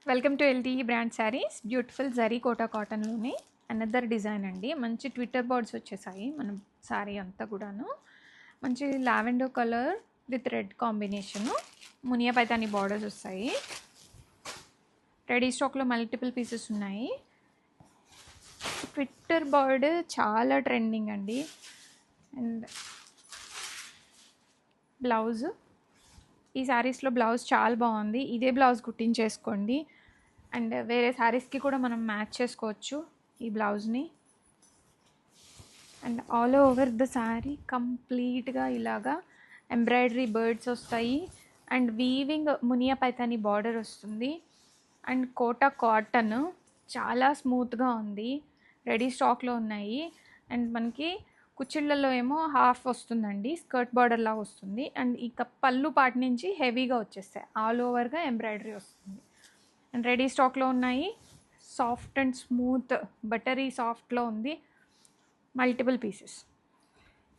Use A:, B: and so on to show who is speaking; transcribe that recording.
A: Welcome to LTE brand saris. Beautiful zari Kota కాటన్లోనే another design అండి. మంచి ట్విట్టర్ బోర్డ్స్ వచ్చేసాయి మనం శారీ అంతా కూడాను. మంచి lavender colour with red combination. Muniya Paithani borders వస్తాయి. రెడీ స్టాక్లో మల్టిపుల్ పీసెస్ ఉన్నాయి. ట్విట్టర్ బోర్డ్ చాలా ట్రెండింగ్ అండి. అండ్ బ్లౌజ్, ఈ శారీస్లో బ్లౌజ్ చాలా బాగుంది. ఇదే బ్లౌజ్ కుట్టించేసుకోండి. అండ్ వేరే శారీస్కి కూడా మనం మ్యాచ్ చేసుకోవచ్చు ఈ బ్లౌజ్ని. And all over the sari కంప్లీట్గా ఇలాగా ఎంబ్రాయిడరీ బర్డ్స్ వస్తాయి. And weaving Muniya Paithani border వస్తుంది. అండ్ కోటా కాటన్ చాలా స్మూత్గా ఉంది. రెడీ స్టాక్లో ఉన్నాయి. అండ్ మనకి కుచ్చిళ్ళల్లో ఏమో హాఫ్ వస్తుందండి, స్కర్ట్ బార్డర్ లాగా వస్తుంది. అండ్ ఇక పళ్ళు పాటి నుంచి హెవీగా వచ్చేస్తాయి, ఆల్ ఓవర్గా ఎంబ్రాయిడరీ వస్తుంది. అండ్ రెడీ స్టాక్లో ఉన్నాయి. సాఫ్ట్ అండ్ స్మూత్ బటరీ సాఫ్ట్లో ఉంది. Multiple pieces.